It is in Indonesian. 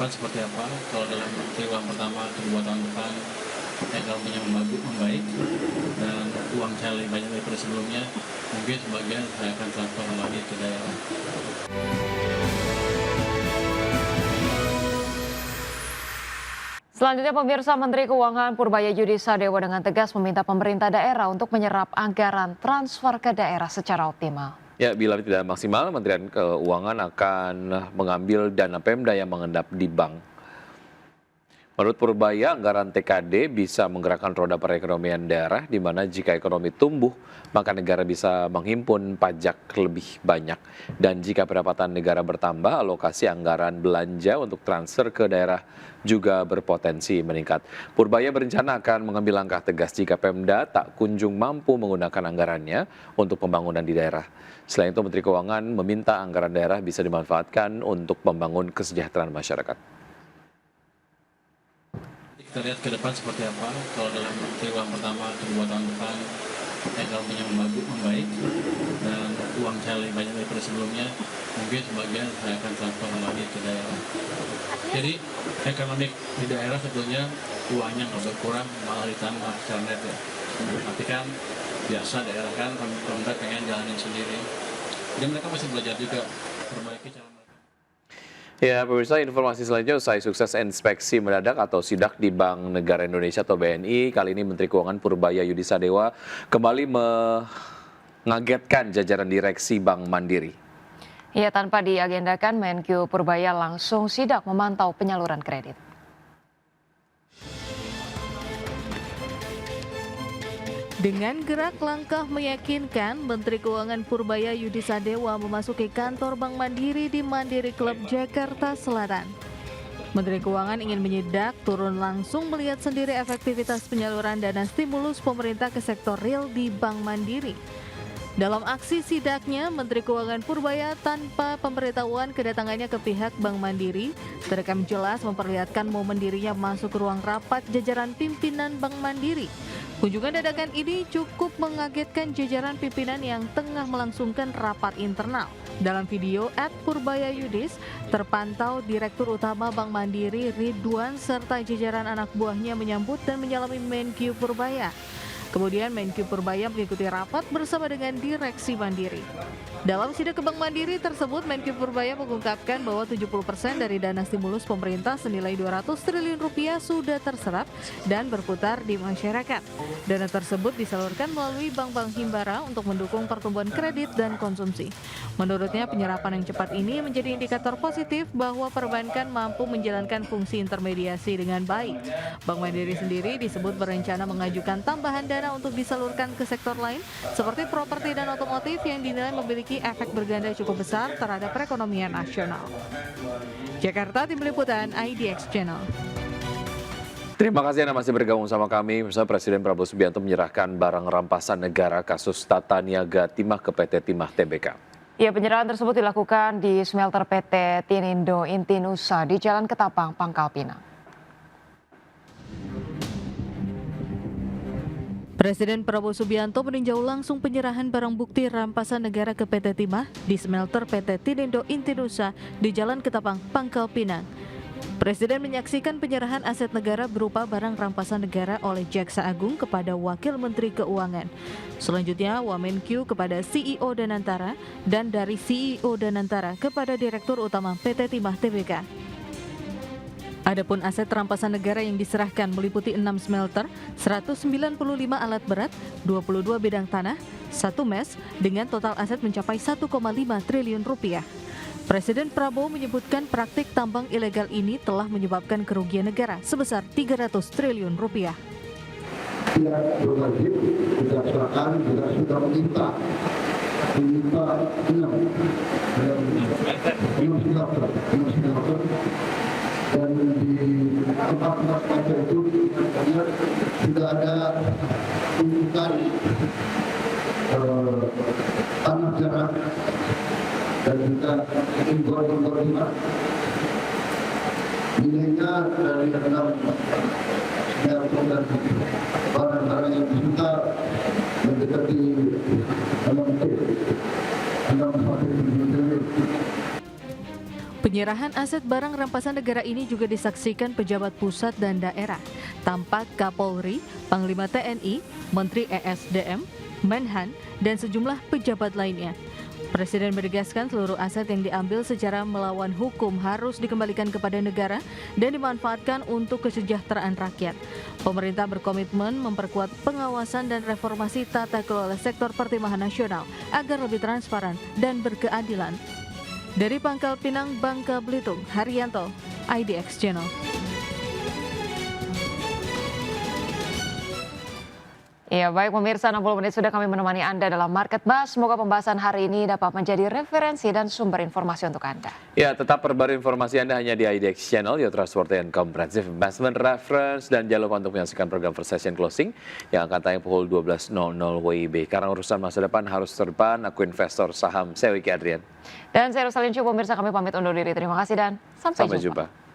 depan seperti apa. Kalau dalam triwulan pertama atau 2 tahun depan ekonominya membaik dan uang cair lebih banyak daripada sebelumnya, mungkin sebagian saya akan transfer kembali ke daerah. Selanjutnya pemirsa, Menteri Keuangan Purbaya Yudi Sadewa dengan tegas meminta pemerintah daerah untuk menyerap anggaran transfer ke daerah secara optimal. Ya, bila tidak maksimal, Kementerian Keuangan akan mengambil dana Pemda yang mengendap di bank. Menurut Purbaya, anggaran TKD bisa menggerakkan roda perekonomian daerah, di mana jika ekonomi tumbuh, maka negara bisa menghimpun pajak lebih banyak. Dan jika pendapatan negara bertambah, alokasi anggaran belanja untuk transfer ke daerah juga berpotensi meningkat. Purbaya berencana akan mengambil langkah tegas jika Pemda tak kunjung mampu menggunakan anggarannya untuk pembangunan di daerah. Selain itu, Menteri Keuangan meminta anggaran daerah bisa dimanfaatkan untuk membangun kesejahteraan masyarakat. Kita lihat ke depan seperti apa. Kalau dalam triwulan pertama atau 2 tahun depan ekonominya membaik dan uang cair lebih banyak daripada sebelumnya, mungkin sebagian saya akan transfer kembali ke daerah. Jadi ekonomi di daerah sebetulnya uangnya nggak berkurang, malah ditambah secara net ya. Tapi kan biasa daerah kan pemerintah pengen jalanin sendiri. Jadi mereka masih belajar juga perbaiki cara. Ya, pemirsa, informasi selanjutnya usai sukses inspeksi mendadak atau sidak di Bank Negara Indonesia atau BNI, kali ini Menteri Keuangan Purbaya Yudi Sadewa kembali mengagetkan jajaran direksi Bank Mandiri. Ya, tanpa diagendakan, Menkyu Purbaya langsung sidak memantau penyaluran kredit. Dengan gerak langkah meyakinkan, Menteri Keuangan Purbaya Yudi Sadewa memasuki kantor Bank Mandiri di Mandiri Club Jakarta Selatan. Menteri Keuangan ingin menyidak, turun langsung melihat sendiri efektivitas penyaluran dana stimulus pemerintah ke sektor real di Bank Mandiri. Dalam aksi sidaknya, Menteri Keuangan Purbaya tanpa pemberitahuan kedatangannya ke pihak Bank Mandiri, terekam jelas memperlihatkan momen dirinya masuk ke ruang rapat jajaran pimpinan Bank Mandiri. Kunjungan dadakan ini cukup mengagetkan jajaran pimpinan yang tengah melangsungkan rapat internal. Dalam video @PurbayaYudis, terpantau Direktur Utama Bank Mandiri Ridwan serta jajaran anak buahnya menyambut dan menyalami Menkyu Purbaya. Kemudian Menkyu Purbaya mengikuti rapat bersama dengan Direksi Mandiri. Dalam sidak ke Bank Mandiri tersebut, Menkyu Purbaya mengungkapkan bahwa 70% dari dana stimulus pemerintah senilai 200 triliun rupiah sudah terserap dan berputar di masyarakat. Dana tersebut disalurkan melalui bank-bank himbara untuk mendukung pertumbuhan kredit dan konsumsi. Menurutnya, penyerapan yang cepat ini menjadi indikator positif bahwa perbankan mampu menjalankan fungsi intermediasi dengan baik. Bank Mandiri sendiri disebut berencana mengajukan tambahan dana untuk disalurkan ke sektor lain seperti properti dan otomotif yang dinilai memiliki efek berganda cukup besar terhadap perekonomian nasional. Jakarta, Tim Liputan IDX Channel. Terima kasih Anda masih bergabung sama kami. Misalnya Presiden Prabowo Subianto menyerahkan barang rampasan negara kasus Tata Niaga Timah ke PT Timah Tbk. Ya, penyerahan tersebut dilakukan di smelter PT Tinindo Intinusa di Jalan Ketapang, Pangkal Pinang. Presiden Prabowo Subianto meninjau langsung penyerahan barang bukti rampasan negara ke PT Timah di smelter PT Tinindo Intinusa di Jalan Ketapang, Pangkal Pinang. Presiden menyaksikan penyerahan aset negara berupa barang rampasan negara oleh Jaksa Agung kepada Wakil Menteri Keuangan. Selanjutnya, Wamenkyu kepada CEO Danantara dan dari CEO Danantara kepada Direktur Utama PT Timah Tbk. Adapun aset rampasan negara yang diserahkan meliputi 6 smelter, 195 alat berat, 22 bidang tanah, 1 mes dengan total aset mencapai 1,5 triliun rupiah. Presiden Prabowo menyebutkan praktik tambang ilegal ini telah menyebabkan kerugian negara sebesar 300 triliun rupiah. Tidak berwajib, berdasarkan juga sudah meminta 6 dan di tempat-tempat kaca itu sudah ada tuntutan tanah jarak dan juga impor-impor timah. Nilainya dari 6 dan barang-barang yang disita mendekati 6 triliun. Penyerahan aset barang rampasan negara ini juga disaksikan pejabat pusat dan daerah, tampak Kapolri, Panglima TNI, Menteri ESDM, Menhan, dan sejumlah pejabat lainnya. Presiden menegaskan seluruh aset yang diambil secara melawan hukum harus dikembalikan kepada negara dan dimanfaatkan untuk kesejahteraan rakyat. Pemerintah berkomitmen memperkuat pengawasan dan reformasi tata kelola sektor pertimbangan nasional agar lebih transparan dan berkeadilan. Dari Pangkal Pinang, Bangka Belitung, Haryanto, IDX Channel. Ya, baik pemirsa, 60 menit sudah kami menemani Anda dalam Market Buzz. Semoga pembahasan hari ini dapat menjadi referensi dan sumber informasi untuk Anda. Ya, tetap perbarui informasi Anda hanya di IDX Channel, your trustworthy and comprehensive investment reference. Dan jangan lupa untuk menyaksikan program First Session Closing yang akan tayang pukul 12.00 WIB. Karena urusan masa depan harus terdepan, aku investor saham, saya Wiki Adrian. Dan saya Rosalin Chu, pemirsa, kami pamit undur diri. Terima kasih dan sampai jumpa.